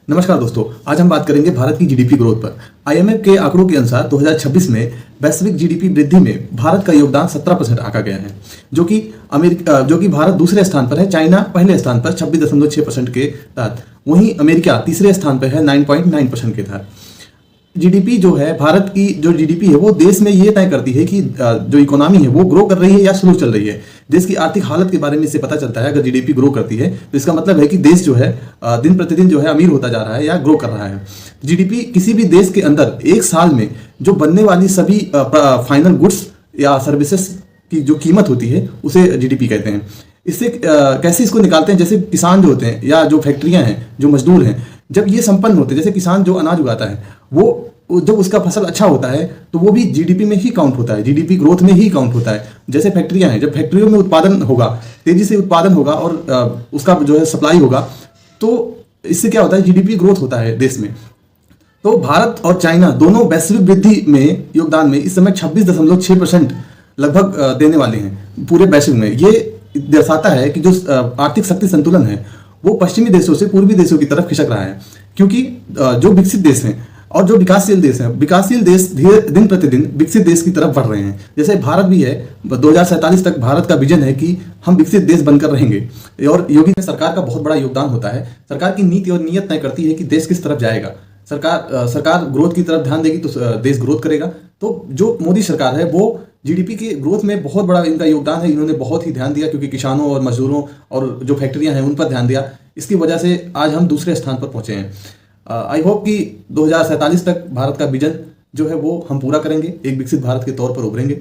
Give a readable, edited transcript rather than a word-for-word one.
नमस्कार दोस्तों, आज हम बात करेंगे भारत की जीडीपी ग्रोथ पर। आईएमएफ के आंकड़ों के अनुसार 2026 में वैश्विक जीडीपी वृद्धि में भारत का योगदान 17% आंका गया है, जो कि भारत दूसरे स्थान पर है। चाइना पहले स्थान पर 26.6% के तहत, वहीं अमेरिका तीसरे स्थान पर है 9.9% के तहत। जीडीपी जो है, भारत की जो जीडीपी है वो देश में ये तय करती है कि जो इकोनॉमी है वो ग्रो कर रही है या स्लो चल रही है। देश की आर्थिक हालत के बारे में इससे पता चलता है। अगर जीडीपी ग्रो करती है तो इसका मतलब है कि देश जो है दिन प्रतिदिन जो है अमीर होता जा रहा है या ग्रो कर रहा है। जीडीपी किसी भी देश के अंदर एक साल में जो बनने वाली सभी फाइनल गुड्स या सर्विसेज की जो कीमत होती है उसे जीडीपी कहते हैं। इससे कैसे इसको निकालते हैं, जैसे किसान जो होते हैं या जो फैक्ट्रियां हैं, जो मजदूर हैं, जब ये संपन्न होते हैं, जैसे किसान जो अनाज उगाता है वो जब उसका फसल अच्छा होता है तो वो भी जीडीपी में ही काउंट होता है, जीडीपी ग्रोथ में ही काउंट होता है। जैसे फैक्ट्रियां हैं, जब फैक्ट्रियों में उत्पादन होगा, तेजी से उत्पादन होगा और उसका जो है सप्लाई होगा, तो इससे क्या होता है, जीडीपी ग्रोथ होता है देश में। तो भारत और चाइना दोनों वैश्विक वृद्धि में योगदान में इस समय 26.6% लगभग देने वाले हैं पूरे वैश्विक में। ये दर्शाता है कि जो आर्थिक शक्ति संतुलन है वो पश्चिमी देशों से पूर्वी देशों की तरफ खिसक रहा है, क्योंकि जो विकसित देश हैं और जो विकासशील देश हैं, विकासशील देश धीरे दिन प्रतिदिन विकसित देश की तरफ बढ़ रहे हैं। जैसे भारत भी है, 2047 तक भारत का विजन है कि हम विकसित देश बनकर रहेंगे। और योगी सरकार का बहुत बड़ा योगदान होता है। सरकार की नीति और नीयत तय करती है कि देश किस तरफ जाएगा। सरकार ग्रोथ की तरफ ध्यान देगी तो देश ग्रोथ करेगा। तो जो मोदी सरकार है वो जीडीपी के ग्रोथ में बहुत बड़ा इनका योगदान है। इन्होंने बहुत ही ध्यान दिया, क्योंकि किसानों और मजदूरों और जो फैक्ट्रियां हैं उन पर ध्यान दिया। इसकी वजह से आज हम दूसरे स्थान पर पहुंचे हैं। आई होप कि 2047 तक भारत का विजन जो है वो हम पूरा करेंगे, एक विकसित भारत के तौर पर उभरेंगे।